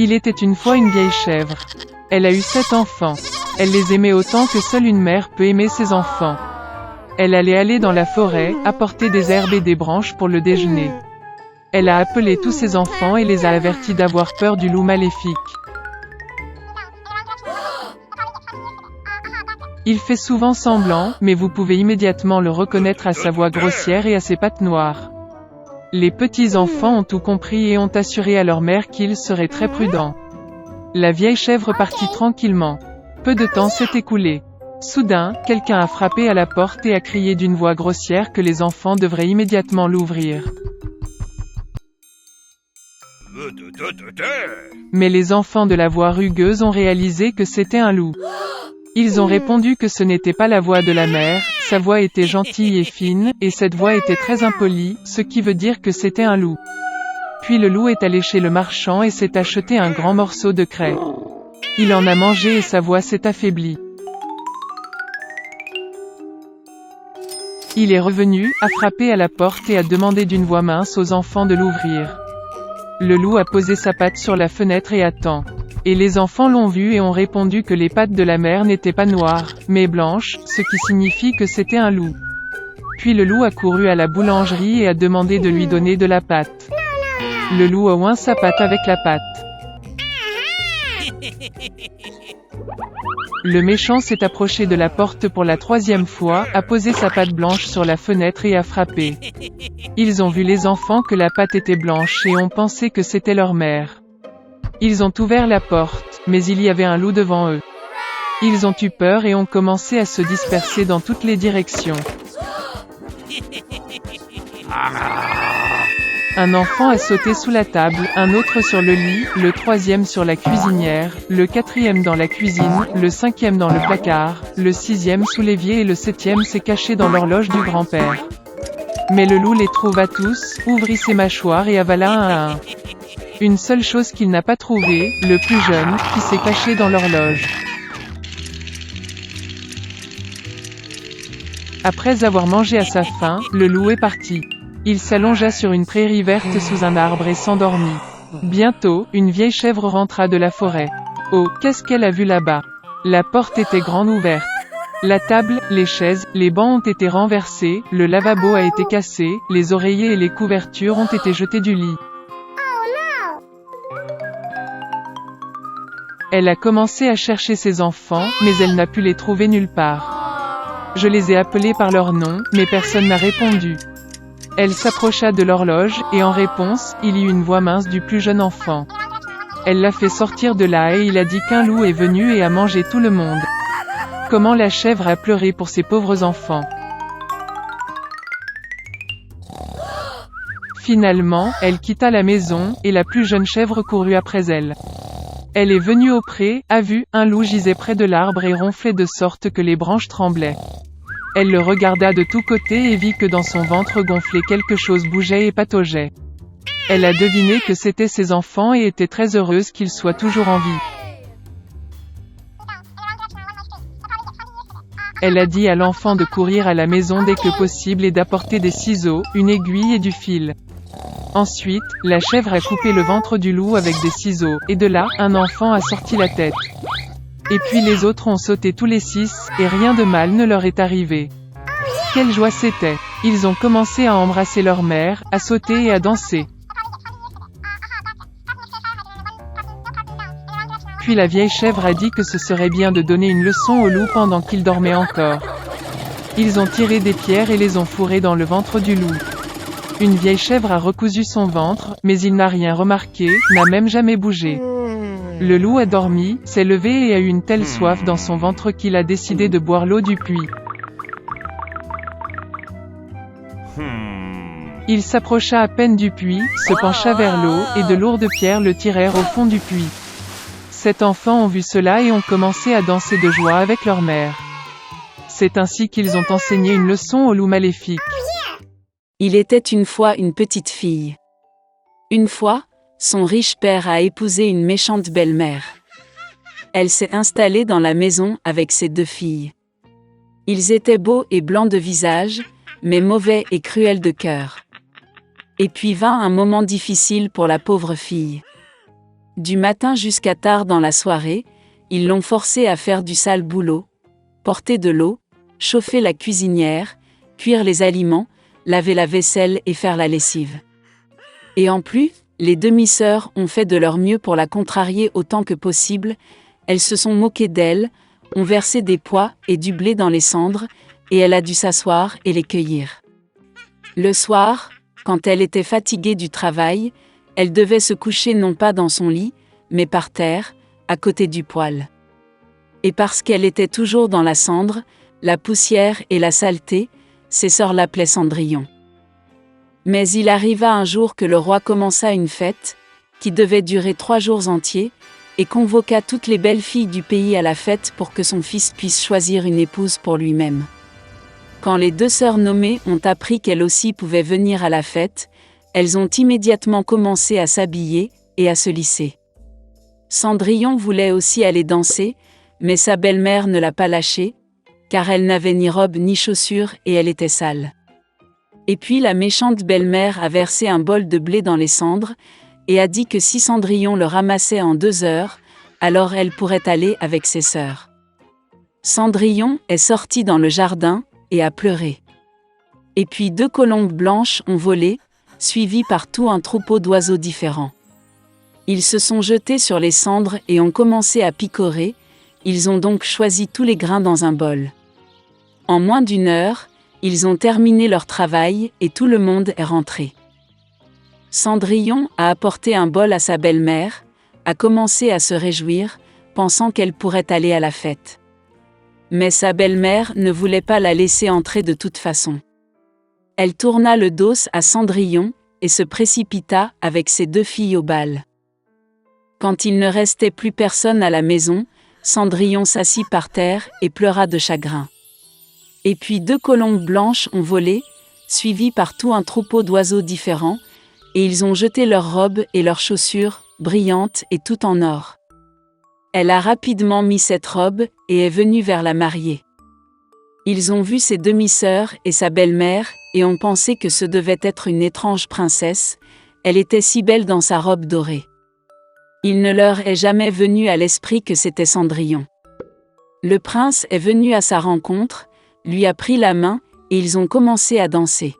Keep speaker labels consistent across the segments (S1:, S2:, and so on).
S1: Il était une fois une vieille chèvre. Elle a eu 7 enfants. Elle les aimait autant que seule une mère peut aimer ses enfants. Elle allait aller dans la forêt, apporter des herbes et des branches pour le déjeuner. Elle a appelé tous ses enfants et les a avertis d'avoir peur du loup maléfique. Il fait souvent semblant, mais vous pouvez immédiatement le reconnaître à sa voix grossière et à ses pattes noires. Les petits-enfants ont tout compris et ont assuré à leur mère qu'ils seraient très prudents. La vieille chèvre partit tranquillement. Peu de temps s'est écoulé. Soudain, quelqu'un a frappé à la porte et a crié d'une voix grossière que les enfants devraient immédiatement l'ouvrir. Mais les enfants de la voix rugueuse ont réalisé que c'était un loup. Ils ont répondu que ce n'était pas la voix de la mère, sa voix était gentille et fine, et cette voix était très impolie, ce qui veut dire que c'était un loup. Puis le loup est allé chez le marchand et s'est acheté un grand morceau de craie. Il en a mangé et sa voix s'est affaiblie. Il est revenu, a frappé à la porte et a demandé d'une voix mince aux enfants de l'ouvrir. Le loup a posé sa patte sur la fenêtre et attend. Et les enfants l'ont vu et ont répondu que les pattes de la mère n'étaient pas noires, mais blanches, ce qui signifie que c'était un loup. Puis le loup a couru à la boulangerie et a demandé de lui donner de la pâte. Le loup a oint sa patte avec la pâte. Le méchant s'est approché de la porte pour la 3e fois, a posé sa patte blanche sur la fenêtre et a frappé. Ils ont vu les enfants que la patte était blanche et ont pensé que c'était leur mère. Ils ont ouvert la porte, mais il y avait un loup devant eux. Ils ont eu peur et ont commencé à se disperser dans toutes les directions. Un enfant a sauté sous la table, un autre sur le lit, le 3e sur la cuisinière, le 4e dans la cuisine, le 5e dans le placard, le 6e sous l'évier et le 7e s'est caché dans l'horloge du grand-père. Mais le loup les trouva tous, ouvrit ses mâchoires et avala un à un. Une seule chose qu'il n'a pas trouvée, le plus jeune, qui s'est caché dans l'horloge. Après avoir mangé à sa faim, le loup est parti. Il s'allongea sur une prairie verte sous un arbre et s'endormit. Bientôt, une vieille chèvre rentra de la forêt. Oh, qu'est-ce qu'elle a vu là-bas? La porte était grande ouverte. La table, les chaises, les bancs ont été renversés, le lavabo a été cassé, les oreillers et les couvertures ont été jetés du lit. Elle a commencé à chercher ses enfants, mais elle n'a pu les trouver nulle part. Je les ai appelés par leur nom, mais personne n'a répondu. Elle s'approcha de l'horloge, et en réponse, il y eut une voix mince du plus jeune enfant. Elle l'a fait sortir de là et il a dit qu'un loup est venu et a mangé tout le monde. Comment la chèvre a pleuré pour ses pauvres enfants. Finalement, elle quitta la maison, et la plus jeune chèvre courut après elle. Elle est venue au pré, a vu, un loup gisait près de l'arbre et ronflait de sorte que les branches tremblaient. Elle le regarda de tous côtés et vit que dans son ventre gonflé quelque chose bougeait et pataugeait. Elle a deviné que c'étaient ses enfants et était très heureuse qu'ils soient toujours en vie. Elle a dit à l'enfant de courir à la maison dès que possible et d'apporter des ciseaux, une aiguille et du fil. Ensuite, la chèvre a coupé le ventre du loup avec des ciseaux, et de là, un enfant a sorti la tête. Et puis les autres ont sauté tous les 6, et rien de mal ne leur est arrivé. Quelle joie c'était! Ils ont commencé à embrasser leur mère, à sauter et à danser. Puis la vieille chèvre a dit que ce serait bien de donner une leçon au loup pendant qu'il dormait encore. Ils ont tiré des pierres et les ont fourrées dans le ventre du loup. Une vieille chèvre a recousu son ventre, mais il n'a rien remarqué, n'a même jamais bougé. Le loup a dormi, s'est levé et a eu une telle soif dans son ventre qu'il a décidé de boire l'eau du puits. Il s'approcha à peine du puits, se pencha vers l'eau, et de lourdes pierres le tirèrent au fond du puits. 7 enfants ont vu cela et ont commencé à danser de joie avec leur mère. C'est ainsi qu'ils ont enseigné une leçon au loup maléfique.
S2: Il était une fois une petite fille. Une fois, son riche père a épousé une méchante belle-mère. Elle s'est installée dans la maison avec ses 2 filles. Ils étaient beaux et blancs de visage, mais mauvais et cruels de cœur. Et puis vint un moment difficile pour la pauvre fille. Du matin jusqu'à tard dans la soirée, ils l'ont forcé à faire du sale boulot, porter de l'eau, chauffer la cuisinière, cuire les aliments, laver la vaisselle et faire la lessive. Et en plus, les demi-sœurs ont fait de leur mieux pour la contrarier autant que possible, elles se sont moquées d'elle, ont versé des pois et du blé dans les cendres, et elle a dû s'asseoir et les cueillir. Le soir, quand elle était fatiguée du travail, elle devait se coucher non pas dans son lit, mais par terre, à côté du poêle. Et parce qu'elle était toujours dans la cendre, la poussière et la saleté, ses sœurs l'appelaient Cendrillon. Mais il arriva un jour que le roi commença une fête, qui devait durer 3 jours entiers, et convoqua toutes les belles filles du pays à la fête pour que son fils puisse choisir une épouse pour lui-même. Quand les 2 sœurs nommées ont appris qu'elles aussi pouvaient venir à la fête, elles ont immédiatement commencé à s'habiller et à se lisser. Cendrillon voulait aussi aller danser, mais sa belle-mère ne l'a pas lâchée, car elle n'avait ni robe ni chaussures et elle était sale. Et puis la méchante belle-mère a versé un bol de blé dans les cendres, et a dit que si Cendrillon le ramassait en 2 heures, alors elle pourrait aller avec ses sœurs. Cendrillon est sorti dans le jardin, et a pleuré. Et puis 2 colombes blanches ont volé, suivies par tout un troupeau d'oiseaux différents. Ils se sont jetés sur les cendres et ont commencé à picorer, ils ont donc choisi tous les grains dans un bol. En moins d'1 heure, ils ont terminé leur travail et tout le monde est rentré. Cendrillon a apporté un bol à sa belle-mère, a commencé à se réjouir, pensant qu'elle pourrait aller à la fête. Mais sa belle-mère ne voulait pas la laisser entrer de toute façon. Elle tourna le dos à Cendrillon et se précipita avec ses 2 filles au bal. Quand il ne restait plus personne à la maison, Cendrillon s'assit par terre et pleura de chagrin. Et puis 2 colombes blanches ont volé, suivies par tout un troupeau d'oiseaux différents, et ils ont jeté leurs robes et leurs chaussures, brillantes et tout en or. Elle a rapidement mis cette robe et est venue vers la mariée. Ils ont vu ses demi-sœurs et sa belle-mère et ont pensé que ce devait être une étrange princesse, elle était si belle dans sa robe dorée. Il ne leur est jamais venu à l'esprit que c'était Cendrillon. Le prince est venu à sa rencontre, lui a pris la main et ils ont commencé à danser.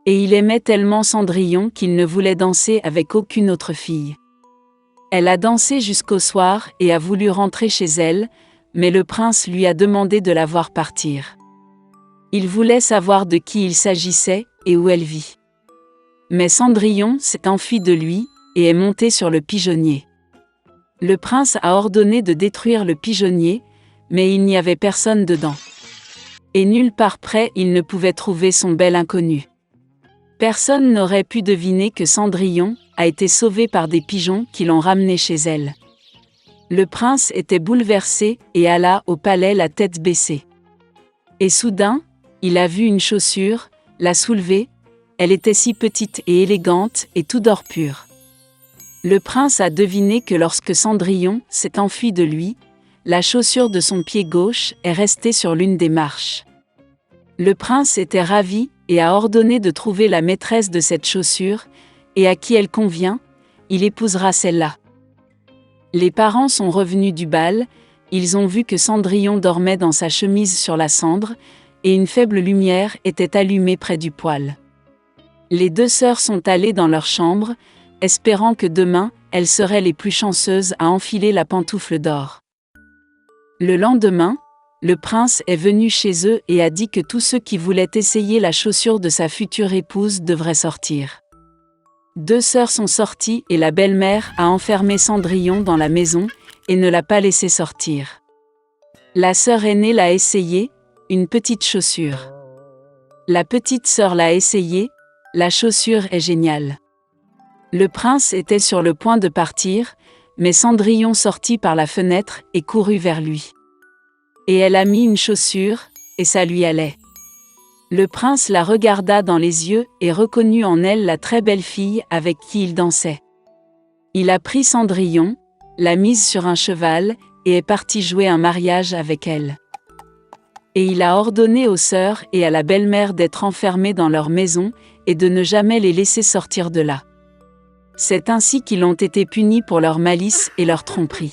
S2: Et il aimait tellement Cendrillon qu'il ne voulait danser avec aucune autre fille. Elle a dansé jusqu'au soir et a voulu rentrer chez elle, mais le prince lui a demandé de la voir partir. Il voulait savoir de qui il s'agissait et où elle vit. Mais Cendrillon s'est enfuie de lui et est montée sur le pigeonnier. Le prince a ordonné de détruire le pigeonnier, mais il n'y avait personne dedans. Et nulle part près il ne pouvait trouver son bel inconnu. Personne n'aurait pu deviner que Cendrillon a été sauvée par des pigeons qui l'ont ramenée chez elle. Le prince était bouleversé et alla au palais la tête baissée. Et soudain, il a vu une chaussure, l'a soulevée, elle était si petite et élégante et tout d'or pur. Le prince a deviné que lorsque Cendrillon s'est enfuie de lui, la chaussure de son pied gauche est restée sur l'une des marches. Le prince était ravi et a ordonné de trouver la maîtresse de cette chaussure, et à qui elle convient, il épousera celle-là. Les parents sont revenus du bal, ils ont vu que Cendrillon dormait dans sa chemise sur la cendre, et une faible lumière était allumée près du poêle. Les 2 sœurs sont allées dans leur chambre, espérant que demain, elles seraient les plus chanceuses à enfiler la pantoufle d'or. Le lendemain, le prince est venu chez eux et a dit que tous ceux qui voulaient essayer la chaussure de sa future épouse devraient sortir. 2 sœurs sont sorties et la belle-mère a enfermé Cendrillon dans la maison et ne l'a pas laissé sortir. La sœur aînée l'a essayé, une petite chaussure. La petite sœur l'a essayé, la chaussure est géniale. Le prince était sur le point de partir, mais Cendrillon sortit par la fenêtre et courut vers lui. Et elle a mis une chaussure, et ça lui allait. Le prince la regarda dans les yeux et reconnut en elle la très belle fille avec qui il dansait. Il a pris Cendrillon, l'a mise sur un cheval, et est parti jouer un mariage avec elle. Et il a ordonné aux sœurs et à la belle-mère d'être enfermées dans leur maison, et de ne jamais les laisser sortir de là. C'est ainsi qu'ils ont été punis pour leur malice et leur tromperie.